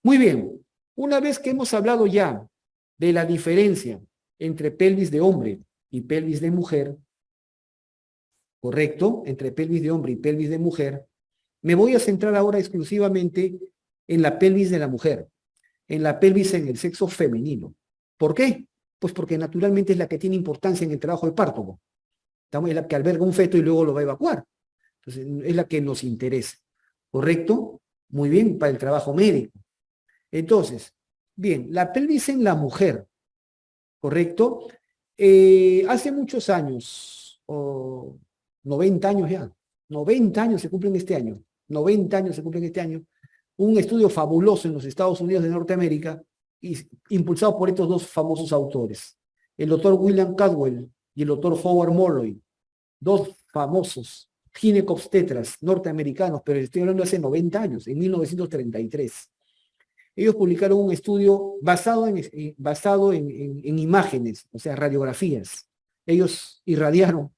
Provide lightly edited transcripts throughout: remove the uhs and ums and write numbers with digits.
Muy bien, una vez que hemos hablado ya de la diferencia entre pelvis de hombre y pelvis de mujer, ¿correcto? Entre pelvis de hombre y pelvis de mujer, me voy a centrar ahora exclusivamente en la pelvis de la mujer, en la pelvis en el sexo femenino. ¿Por qué? Pues porque naturalmente es la que tiene importancia en el trabajo de parto. Es la que alberga un feto y luego lo va a evacuar. Entonces, es la que nos interesa. ¿Correcto? Muy bien, para el trabajo médico. Entonces, bien, la pelvis en la mujer, ¿correcto? Hace muchos años, o 90 años ya, 90 años se cumplen este año, 90 años se cumplen este año, un estudio fabuloso en los Estados Unidos de Norteamérica, impulsado por estos dos famosos autores, el doctor William Cadwell y el doctor Howard Molloy, dos famosos ginecobstetras norteamericanos, pero estoy hablando de hace 90 años, en 1933. Ellos publicaron un estudio basado en imágenes, o sea, radiografías. Ellos irradiaron,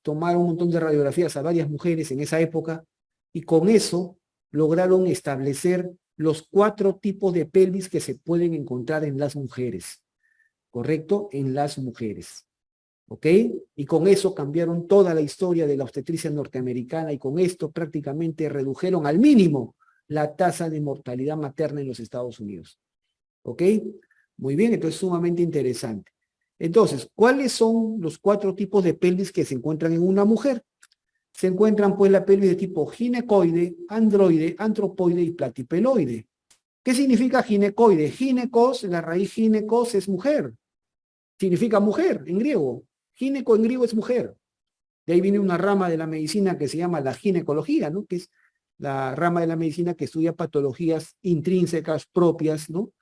tomaron un montón de radiografías a varias mujeres en esa época y con eso lograron establecer los 4 tipos de pelvis que se pueden encontrar en las mujeres, ¿correcto? En las mujeres. ¿Ok? Y con eso cambiaron toda la historia de la obstetricia norteamericana y con esto prácticamente redujeron al mínimo la tasa de mortalidad materna en los Estados Unidos. ¿Ok? Muy bien, entonces sumamente interesante. Entonces, ¿cuáles son los 4 tipos de pelvis que se encuentran en una mujer? Se encuentran pues la pelvis de tipo ginecoide, androide, antropoide y platipeloide. ¿Qué significa ginecoide? Ginecos, la raíz ginecos es mujer. Significa mujer en griego. Gineco en griego es mujer. De ahí viene una rama de la medicina que se llama la ginecología, ¿no? Que es la rama de la medicina que estudia patologías intrínsecas propias, ¿no?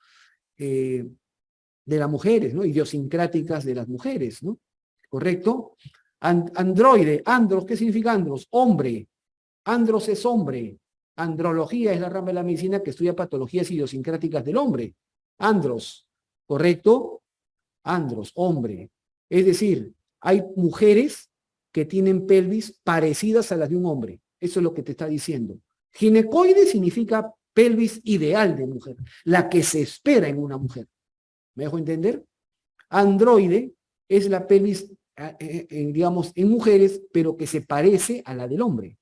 De las mujeres, ¿no? Idiosincráticas de las mujeres, ¿no? ¿Correcto? Androide, andros, ¿qué significa andros? Hombre. Andros es hombre. Andrología es la rama de la medicina que estudia patologías idiosincráticas del hombre. Andros, ¿correcto? Andros, hombre. Es decir, hay mujeres que tienen pelvis parecidas a las de un hombre. Eso es lo que te está diciendo. Ginecoide significa pelvis ideal de mujer, la que se espera en una mujer. ¿Me dejo entender? Androide es la pelvis, digamos, en mujeres, pero que se parece a la del hombre.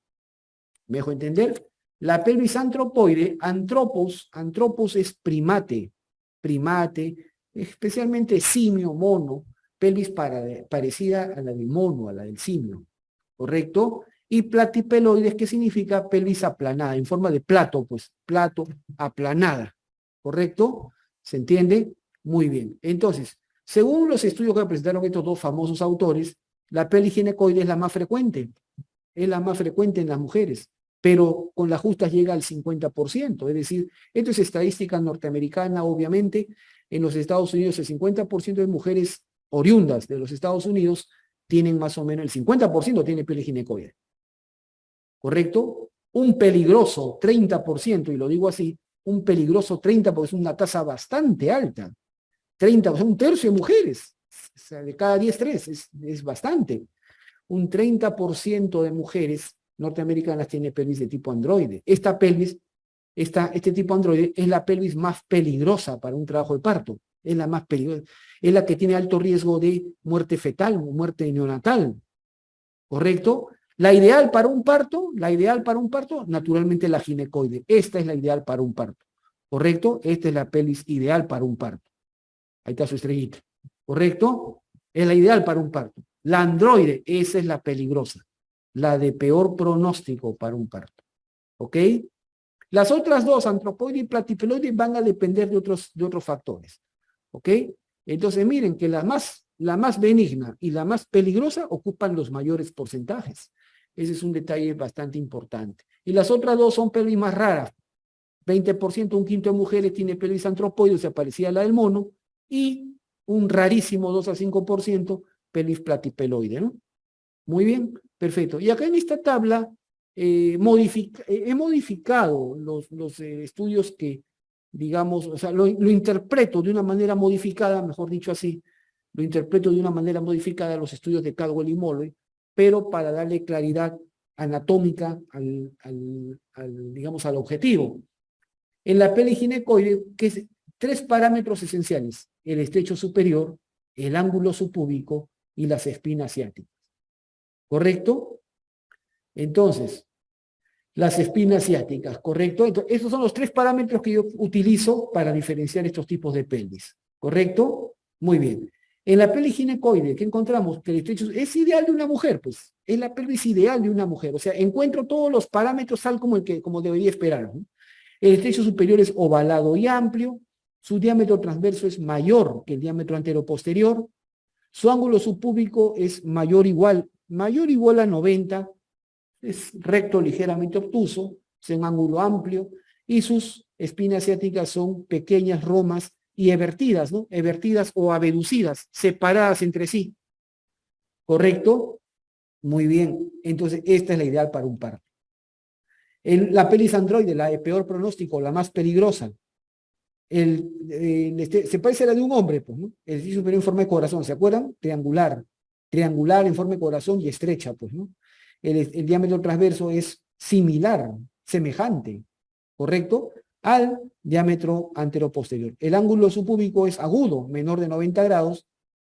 ¿Me dejo entender? La pelvis antropoide, antropos es primate, especialmente simio, mono, pelvis parecida a la del mono, a la del simio, ¿correcto? Y platipeloides, que significa pelvis aplanada, en forma de plato, pues, plato aplanada, ¿correcto? ¿Se entiende? Muy bien. Entonces, según los estudios que presentaron estos dos famosos autores, la pelvis ginecoide es la más frecuente en las mujeres, pero con las justas llega al 50%, es decir, esto es estadística norteamericana, obviamente. En los Estados Unidos el 50% de mujeres oriundas de los Estados Unidos tienen más o menos, el 50% tiene pelvis ginecoide, ¿correcto? Un peligroso 30%, y lo digo así, un peligroso 30% porque es una tasa bastante alta, 30%, o sea, un tercio de mujeres, o sea, de cada 10, 3, es bastante. Un 30% de mujeres norteamericanas tiene pelvis de tipo androide. Esta pelvis, este tipo androide es la pelvis más peligrosa para un trabajo de parto. Es la más peligrosa. Es la que tiene alto riesgo de muerte fetal o muerte neonatal. ¿Correcto? La ideal para un parto, naturalmente la ginecoide. Esta es la ideal para un parto. ¿Correcto? Esta es la pelvis ideal para un parto. Ahí está su estrellita. ¿Correcto? Es la ideal para un parto. La androide, esa es la peligrosa, la de peor pronóstico para un parto. ¿Ok? Las otras dos, antropoide y platipeloide, van a depender de otros factores. ¿Ok? Entonces miren que la más benigna y la más peligrosa ocupan los mayores porcentajes. Ese es un detalle bastante importante. Y las otras dos son pelvis más raras. 20%, un quinto de mujeres tiene pelvis antropoide, o sea, parecida a la del mono, y un rarísimo 2 a 5% pelvis platipeloide, ¿no? Muy bien, perfecto. Y acá en esta tabla he modificado los estudios que, digamos, o sea, lo interpreto de una manera modificada, mejor dicho así, lo interpreto de una manera modificada los estudios de Cadwell y Molloy, pero para darle claridad anatómica digamos, al objetivo. En la pelvis ginecoide, que es tres parámetros esenciales: el estrecho superior, el ángulo subpúbico y las espinas ciáticas. ¿Correcto? Entonces, las espinas ciáticas, ¿correcto? Entonces, esos son los tres parámetros que yo utilizo para diferenciar estos tipos de pelvis. ¿Correcto? Muy bien. En la pelvis ginecoide, ¿qué encontramos? Que el estrecho es ideal de una mujer, pues. Es la pelvis ideal de una mujer. O sea, encuentro todos los parámetros tal como debería esperar, ¿no? El estrecho superior es ovalado y amplio. Su diámetro transverso es mayor que el diámetro anteroposterior. Su ángulo subpúbico es mayor o igual a 90. Es recto, ligeramente obtuso, es un ángulo amplio, y sus espinas ciáticas son pequeñas romas y evertidas, ¿no? Evertidas o abducidas, separadas entre sí. ¿Correcto? Muy bien. Entonces, esta es la ideal para un parto. La pelvis androide, la de peor pronóstico, la más peligrosa, se parece a la de un hombre, pues, ¿no? El estrecho superior en forma de corazón, ¿se acuerdan? Triangular, triangular en forma de corazón y estrecha, pues, ¿no? El diámetro transverso es similar, semejante, ¿correcto? Al diámetro anteroposterior. El ángulo subpúbico es agudo, menor de 90 grados,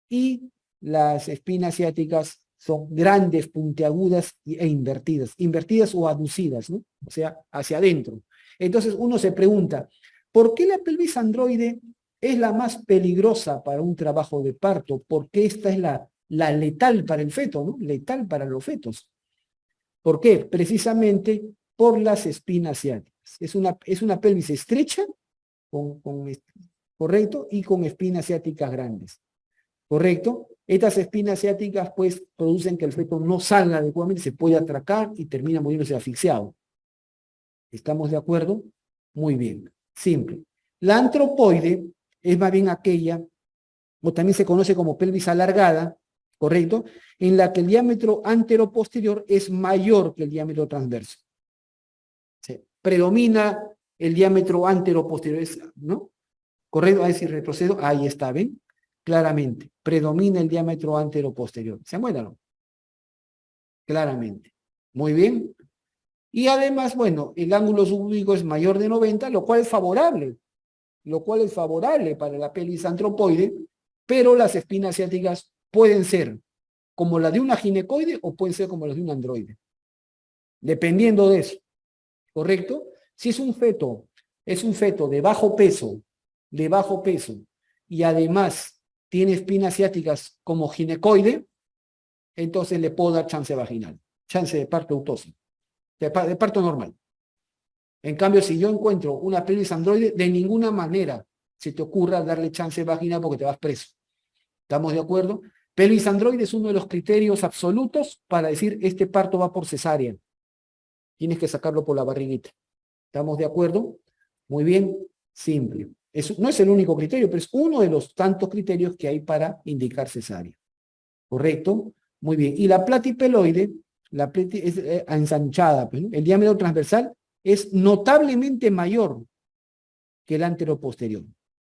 y las espinas ciáticas son grandes, puntiagudas e invertidas o aducidas, ¿no? O sea, hacia adentro. Entonces uno se pregunta, ¿por qué la pelvis androide es la más peligrosa para un trabajo de parto? Porque esta es la letal para el feto, ¿no? Letal para los fetos. ¿Por qué? Precisamente por las espinas ciáticas. Es una pelvis estrecha, correcto, y con espinas ciáticas grandes. ¿Correcto? Estas espinas ciáticas pues producen que el feto no salga adecuadamente, se puede atracar y termina muriéndose asfixiado. ¿Estamos de acuerdo? Muy bien. Simple. La antropoide es más bien aquella, o también se conoce como pelvis alargada, ¿correcto? En la que el diámetro anteroposterior es mayor que el diámetro transverso. ¿Sí? Predomina el diámetro anteroposterior, ¿no? ¿Correcto? A ver si retrocedo. Ahí está, ¿ven? Claramente. Predomina el diámetro anteroposterior. ¿Se acuerdan? Claramente. Muy bien. Y además, bueno, el ángulo subpúbico es mayor de 90, lo cual es favorable. Lo cual es favorable para la pelvis antropoide, pero las espinas ciáticas pueden ser como la de una ginecoide o pueden ser como las de un androide. Dependiendo de eso. ¿Correcto? Si es un feto de bajo peso, y además tiene espinas ciáticas como ginecoide, entonces le puedo dar chance vaginal, chance de parto autóxico, de parto normal. En cambio, si yo encuentro una pelvis androide, de ninguna manera se te ocurra darle chance vaginal porque te vas preso. ¿Estamos de acuerdo? Pelvis androide es uno de los criterios absolutos para decir este parto va por cesárea. Tienes que sacarlo por la barriguita. ¿Estamos de acuerdo? Muy bien, simple. No es el único criterio, pero es uno de los tantos criterios que hay para indicar cesárea. ¿Correcto? Muy bien. Y la platipeloide, es ensanchada, pues, ¿no? El diámetro transversal es notablemente mayor que el anteroposterior,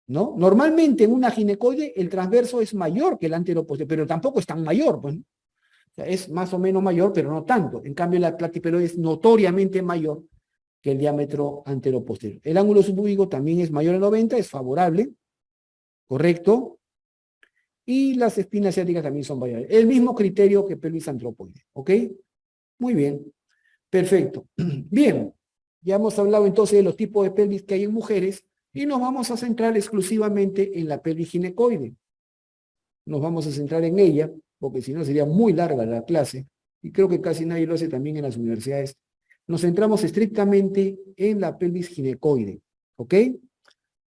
¿no? Normalmente en una ginecoide el transverso es mayor que el anteroposterior, pero tampoco es tan mayor, pues, ¿no? O sea, es más o menos mayor, pero no tanto. En cambio, la platipeloide es notoriamente mayor que el diámetro anteroposterior. El ángulo subpúbico también es mayor a 90, es favorable, ¿correcto? Y las espinas ciáticas también son variables. El mismo criterio que pelvis antropoide, ¿ok? Muy bien, perfecto. Bien, ya hemos hablado entonces de los tipos de pelvis que hay en mujeres y nos vamos a centrar exclusivamente en la pelvis ginecoide. Nos vamos a centrar en ella, porque si no sería muy larga la clase, y creo que casi nadie lo hace también en las universidades. Nos centramos estrictamente en la pelvis ginecoide, ¿ok?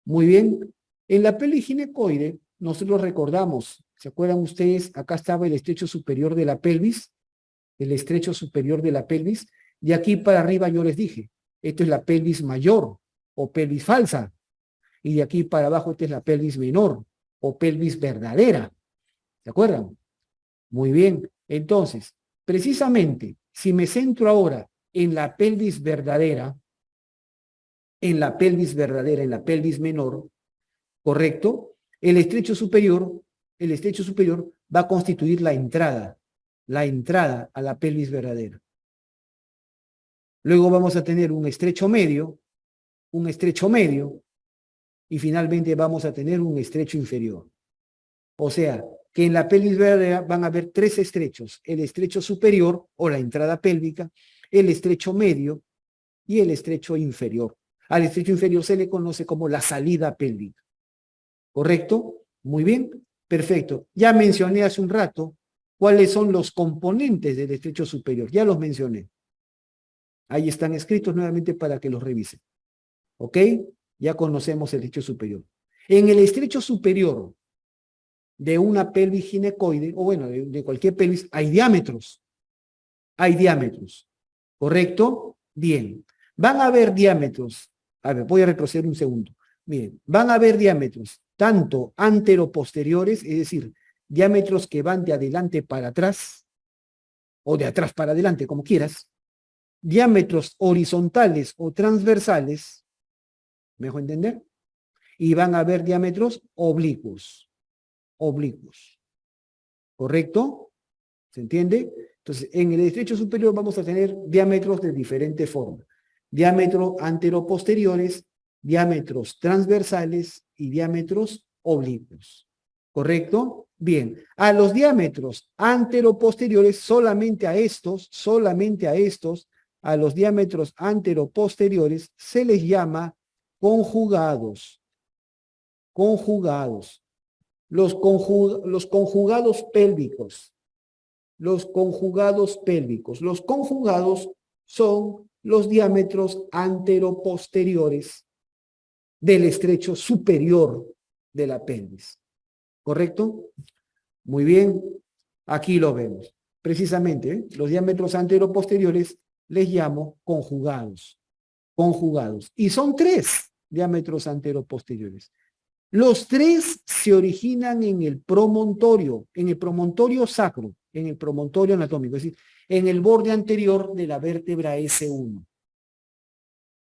Muy bien. En la pelvis ginecoide, nosotros recordamos, ¿se acuerdan ustedes? Acá estaba el estrecho superior de la pelvis, el estrecho superior de la pelvis. De aquí para arriba yo les dije, esto es la pelvis mayor o pelvis falsa. Y de aquí para abajo esta es la pelvis menor o pelvis verdadera. ¿Se acuerdan? Muy bien. Entonces, precisamente, si me centro ahora en la pelvis verdadera, en la pelvis menor, ¿correcto? El estrecho superior va a constituir la entrada a la pelvis verdadera. Luego vamos a tener un estrecho medio, un estrecho medio y finalmente vamos a tener un estrecho inferior. O sea, que en la pelvis verdadera van a haber tres estrechos: el estrecho superior o la entrada pélvica, el estrecho medio y el estrecho inferior. Al estrecho inferior se le conoce como la salida pélvica. ¿Correcto? Muy bien, perfecto. Ya mencioné hace un rato cuáles son los componentes del estrecho superior. Ya los mencioné. Ahí están escritos nuevamente para que los revisen. ¿Ok? Ya conocemos el estrecho superior. En el estrecho superior de una pelvis ginecoide, o bueno, de cualquier pelvis, hay diámetros. Hay diámetros. ¿Correcto? Bien. Van a haber diámetros. A ver, voy a retroceder un segundo. Miren, van a haber diámetros tanto anteroposteriores, es decir, diámetros que van de adelante para atrás, o de atrás para adelante, como quieras, diámetros horizontales o transversales, ¿me dejo entender? Y van a haber diámetros oblicuos, oblicuos, ¿correcto? ¿Se entiende? Entonces, en el estrecho superior vamos a tener diámetros de diferente forma. Diámetros anteroposteriores, diámetros transversales y diámetros oblicuos. ¿Correcto? Bien. A los diámetros anteroposteriores, a los diámetros anteroposteriores se les llama conjugados. Conjugados. Los conjugados pélvicos. Los conjugados pélvicos. Los conjugados son los diámetros anteroposteriores del estrecho superior de la pelvis. ¿Correcto? Muy bien. Aquí lo vemos. Precisamente, los diámetros anteroposteriores les llamo conjugados. Conjugados. Y son tres diámetros anteroposteriores. Los tres se originan en el promontorio sacro, en el promontorio anatómico, es decir, en el borde anterior de la vértebra S1.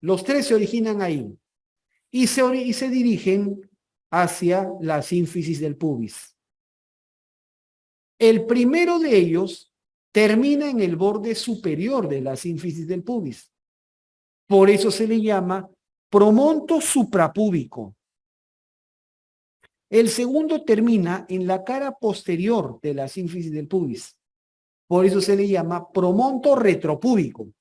Los tres se originan ahí y se dirigen hacia la sínfisis del pubis. El primero de ellos termina en el borde superior de la sínfisis del pubis. Por eso se le llama promonto suprapúbico. El segundo termina en la cara posterior de la sínfisis del pubis. Por eso se le llama promonto retropúbico.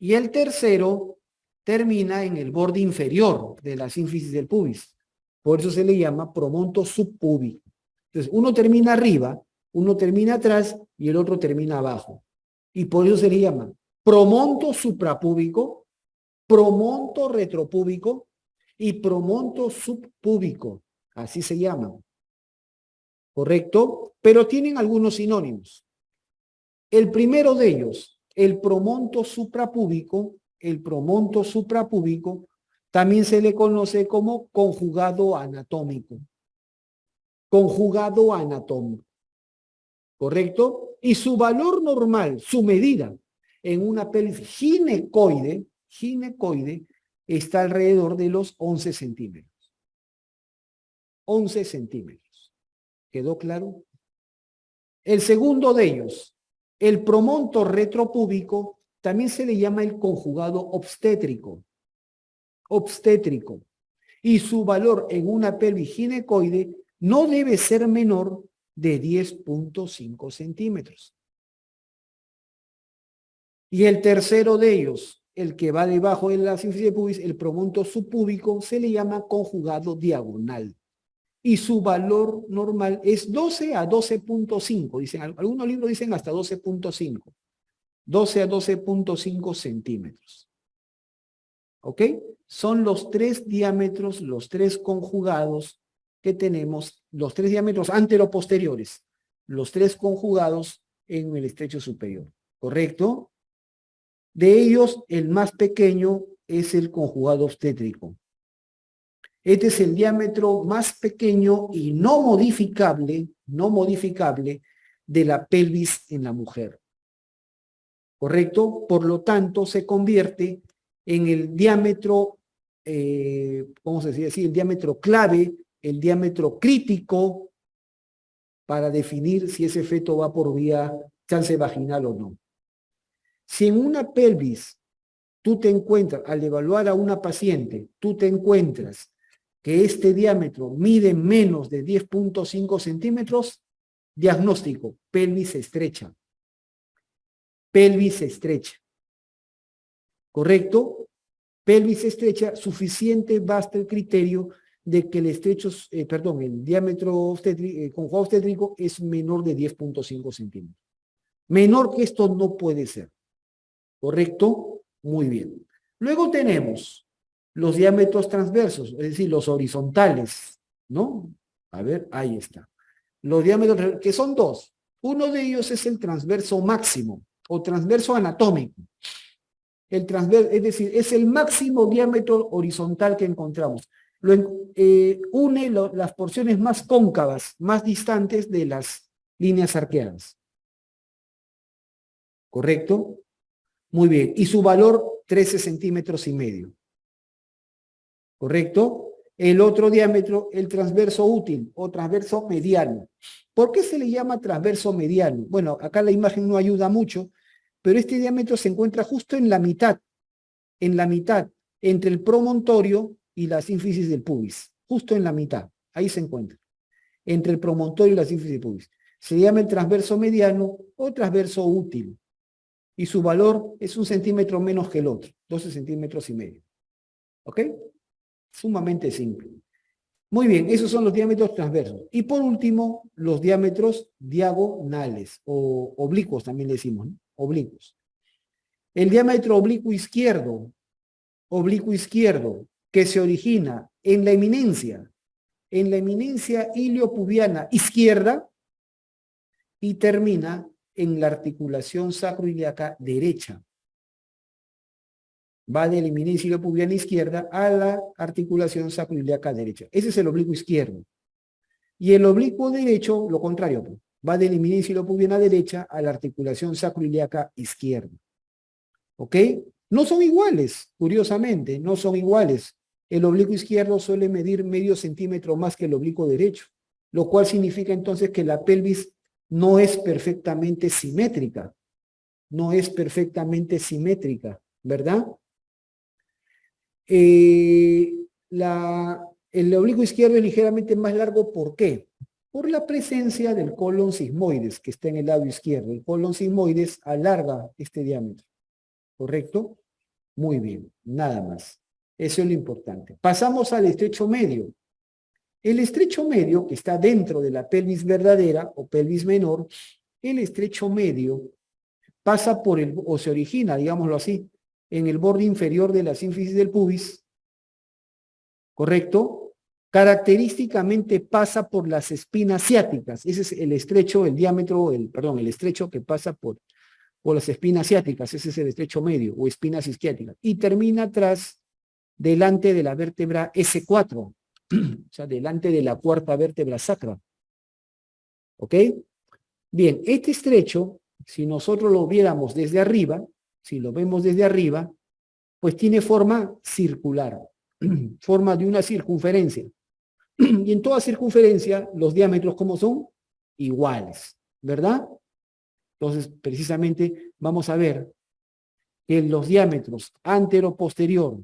Y el tercero termina en el borde inferior de la sínfisis del pubis. Por eso se le llama promonto subpúbico. Entonces, uno termina arriba, uno termina atrás y el otro termina abajo. Y por eso se le llama promonto suprapúbico, promonto retropúbico y promonto subpúbico. Así se llaman. ¿Correcto? Pero tienen algunos sinónimos. El primero de ellos, el promonto suprapúbico, también se le conoce como conjugado anatómico. Conjugado anatómico. ¿Correcto? Y su valor normal, su medida en una pelvis ginecoide, está alrededor de los 11 centímetros. 11 centímetros. ¿Quedó claro? El segundo de ellos, el promonto retropúbico, también se le llama el conjugado obstétrico. Obstétrico. Y su valor en una pelvis ginecoide no debe ser menor de 10.5 centímetros. Y el tercero de ellos, el que va debajo de la sínfisis de pubis, el promonto subpúbico, se le llama conjugado diagonal. Y su valor normal es 12 a 12.5. Dicen, algunos libros dicen hasta 12.5. 12 a 12.5 centímetros. ¿Ok? Son los tres diámetros, los tres conjugados que tenemos, los tres diámetros anteroposteriores, los tres conjugados en el estrecho superior. ¿Correcto? De ellos, el más pequeño es el conjugado obstétrico. Este es el diámetro más pequeño y no modificable de la pelvis en la mujer. ¿Correcto? Por lo tanto, se convierte en el diámetro, vamos a decir así, el diámetro clave, el diámetro crítico para definir si ese feto va por vía chance vaginal o no. Si en una pelvis tú te encuentras, al evaluar a una paciente, tú te encuentras que este diámetro mide menos de 10.5 centímetros, diagnóstico, pelvis estrecha. Pelvis estrecha. ¿Correcto? Pelvis estrecha, suficiente basta el criterio de que el estrecho, el diámetro conjugado obstétrico es menor de 10.5 centímetros. Menor que esto no puede ser. ¿Correcto? Muy bien. Luego tenemos los diámetros transversos, es decir, los horizontales, ¿no? A ver, ahí está. Los diámetros, que son dos. Uno de ellos es el transverso máximo o transverso anatómico. El transverso, es decir, es el máximo diámetro horizontal que encontramos. Une las porciones más cóncavas, más distantes de las líneas arqueadas. ¿Correcto? Muy bien. Y su valor, 13 centímetros y medio. ¿Correcto? El otro diámetro, el transverso útil o transverso mediano. ¿Por qué se le llama transverso mediano? Bueno, acá la imagen no ayuda mucho, pero este diámetro se encuentra justo en la mitad, entre el promontorio y la sínfisis del pubis. Justo en la mitad. Ahí se encuentra. Entre el promontorio y la sínfisis del pubis. Se llama el transverso mediano o transverso útil. Y su valor es 1 centímetro menos que el otro, 12 centímetros y medio. ¿Ok? Sumamente simple. Muy bien, esos son los diámetros transversos. Y por último, los diámetros diagonales, o oblicuos también le decimos, ¿no? Oblicuos. El diámetro oblicuo izquierdo, que se origina en la eminencia iliopubiana izquierda y termina en la articulación sacroiliaca derecha. Va de la eminencia iliopubiana izquierda a la articulación sacroiliaca derecha. Ese es el oblicuo izquierdo. Y el oblicuo derecho, lo contrario, va de la eminencia iliopubiana derecha a la articulación sacroiliaca izquierda. ¿Ok? No son iguales, curiosamente, no son iguales. El oblicuo izquierdo suele medir medio centímetro más que el oblicuo derecho, lo cual significa entonces que la pelvis no es perfectamente simétrica. No es perfectamente simétrica, ¿verdad? El oblicuo izquierdo es ligeramente más largo, ¿por qué? Por la presencia del colon sigmoides, que está en el lado izquierdo. El colon sigmoides alarga este diámetro, ¿correcto? Muy bien, nada más. Eso es lo importante. Pasamos al estrecho medio. El estrecho medio, que está dentro de la pelvis verdadera o pelvis menor, el estrecho medio pasa por o se origina, digámoslo así, en el borde inferior de la sínfisis del pubis, ¿correcto? Característicamente pasa por las espinas ciáticas. Ese es el estrecho, el estrecho que pasa por las espinas ciáticas. Ese es el estrecho medio o espinas isquiáticas. Y termina delante de la vértebra S4, o sea, delante de la cuarta vértebra sacra. ¿Ok? Bien, este estrecho, si nosotros lo viéramos desde arriba, si lo vemos desde arriba, pues tiene forma circular, forma de una circunferencia. Y en toda circunferencia, los diámetros, ¿cómo son? Iguales, ¿verdad? Entonces, precisamente, vamos a ver que los diámetros antero-posterior,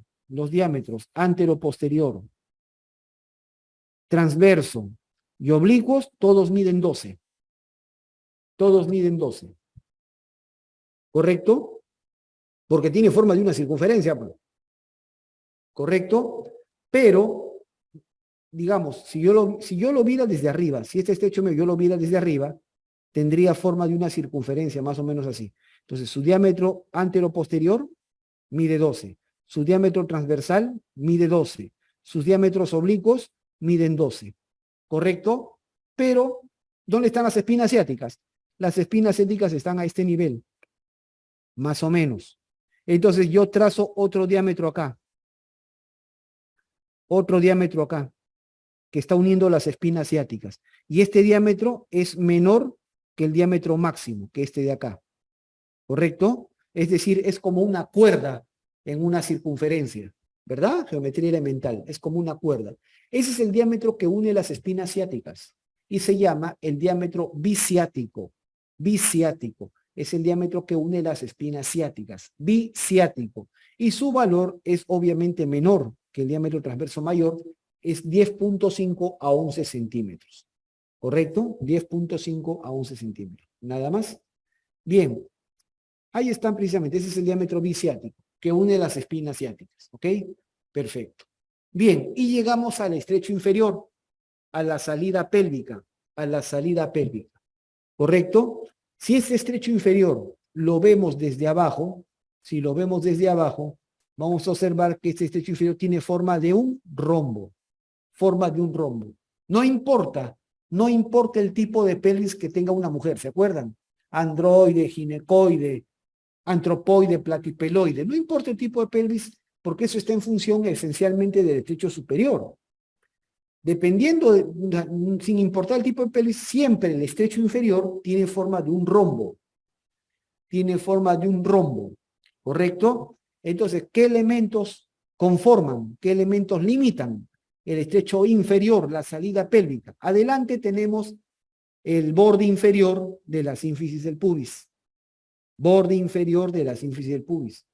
transverso y oblicuos, todos miden 12. Todos miden 12. ¿Correcto? Porque tiene forma de una circunferencia, pues. ¿Correcto? Pero, digamos, si yo lo viera desde arriba, si este estrecho medio yo lo viera desde arriba, tendría forma de una circunferencia, más o menos así. Entonces, su diámetro antero-posterior mide 12. Su diámetro transversal mide 12. Sus diámetros oblicuos miden 12. ¿Correcto? Pero, ¿dónde están las espinas ciáticas? Las espinas ciáticas están a este nivel, más o menos. Entonces, yo trazo otro diámetro acá, que está uniendo las espinas ciáticas. Y este diámetro es menor que el diámetro máximo, que este de acá. ¿Correcto? Es decir, es como una cuerda en una circunferencia, ¿verdad? Geometría elemental, es como una cuerda. Ese es el diámetro que une las espinas ciáticas y se llama el diámetro biciático. Biciático es el diámetro que une las espinas ciáticas, biciático. y su valor es obviamente menor que el diámetro transverso mayor, es 10.5 a 11 centímetros. ¿Correcto? 10.5 a 11 centímetros. ¿Nada más? Bien. Ahí están precisamente. Ese es el diámetro biciático que une las espinas ciáticas. ¿Ok? Perfecto. Bien. Y llegamos al estrecho inferior, a la salida pélvica. A la salida pélvica. ¿Correcto? Si este estrecho inferior lo vemos desde abajo, si lo vemos desde abajo, vamos a observar que este estrecho inferior tiene forma de un rombo. Forma de un rombo. No importa el tipo de pelvis que tenga una mujer, ¿se acuerdan? Androide, ginecoide, antropoide, plaquipeloide. No importa el tipo de pelvis, porque eso está en función esencialmente del estrecho superior. Dependiendo, sin importar el tipo de pelvis, siempre el estrecho inferior tiene forma de un rombo. Tiene forma de un rombo, ¿correcto? Entonces, ¿qué elementos conforman? ¿Qué elementos limitan el estrecho inferior, la salida pélvica? Adelante tenemos el borde inferior de la sínfisis del pubis. Borde inferior de la sínfisis del pubis.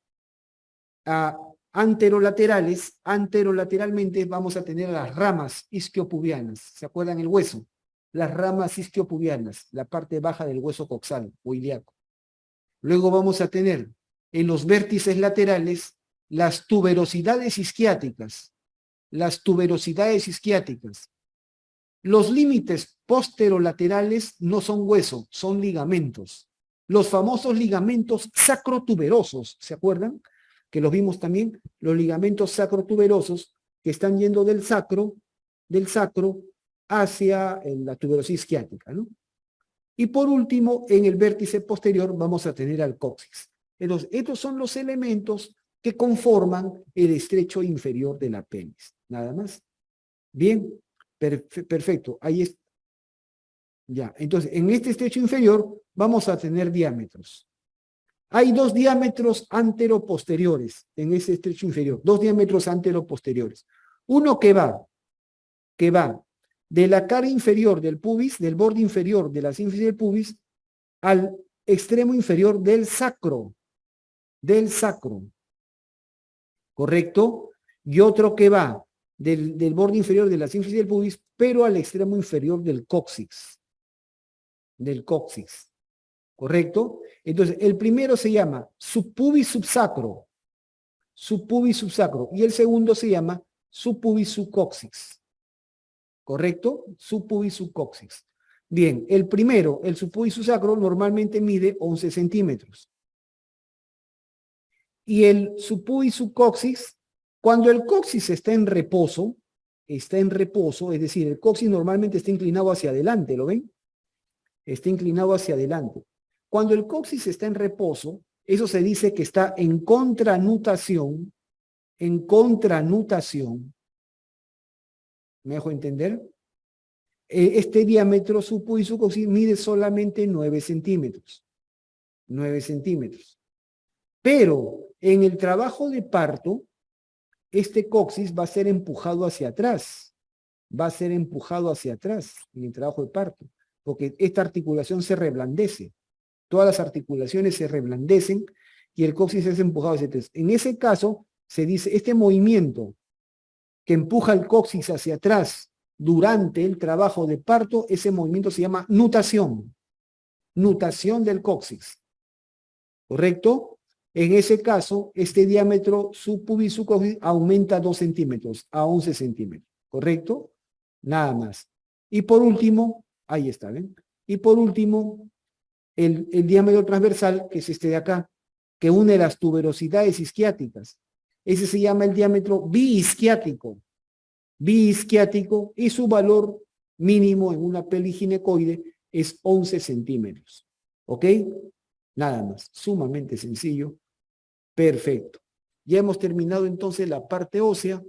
Anterolateralmente vamos a tener las ramas isquiopubianas. ¿Se acuerdan el hueso? Las ramas isquiopubianas, la parte baja del hueso coxal o ilíaco. Luego vamos a tener en los vértices laterales las tuberosidades isquiáticas. Las tuberosidades isquiáticas. Los límites posterolaterales no son hueso, son ligamentos. Los famosos ligamentos sacrotuberosos, ¿se acuerdan? Que los vimos también, los ligamentos sacrotuberosos que están yendo del sacro hacia la tuberosis isquiática, ¿no? Y por último, en el vértice posterior vamos a tener al coxis. Entonces, estos son los elementos que conforman el estrecho inferior de la pelvis. Nada más. Bien, perfecto. Ahí es. Ya, entonces, en este estrecho inferior vamos a tener diámetros. Hay dos diámetros anteroposteriores en ese estrecho inferior. Dos diámetros anteroposteriores. Uno que va de la cara inferior del pubis, del borde inferior de la sínfisis del pubis, al extremo inferior del sacro. ¿Correcto? Y otro que va del borde inferior de la sínfisis del pubis, pero al extremo inferior del coxis. ¿Correcto? Entonces, el primero se llama subpubis subsacro. Y el segundo se llama subpubis subcoxis. ¿Correcto? Subpubis subcoxis. Bien, el primero, el subpubis subsacro, normalmente mide 11 centímetros. Y el subpubis subcoxis, cuando el coxis está en reposo, es decir, el coxis normalmente está inclinado hacia adelante, ¿lo ven? Está inclinado hacia adelante. Cuando el coxis está en reposo, eso se dice que está en contranutación. ¿Me dejo entender? Este diámetro subpubis subcoxis mide solamente 9 centímetros. 9 centímetros. Pero en el trabajo de parto, este coxis va a ser empujado hacia atrás. Va a ser empujado hacia atrás en el trabajo de parto, porque esta articulación se reblandece. Todas las articulaciones se reblandecen y el coxis es empujado hacia atrás. En ese caso, se dice, este movimiento que empuja el coxis hacia atrás durante el trabajo de parto, ese movimiento se llama nutación. Nutación del coxis. ¿Correcto? En ese caso, este diámetro subpubis subcoxis aumenta 2 centímetros a 11 centímetros. ¿Correcto? Nada más. Y por último, ahí está, ¿ven? Y por último, el diámetro transversal, que es este de acá, que une las tuberosidades isquiáticas. Ese se llama el diámetro biisquiático. Biisquiático, y su valor mínimo en una pelvis ginecoide es 11 centímetros. ¿Ok? Nada más. Sumamente sencillo. Perfecto. Ya hemos terminado entonces la parte ósea.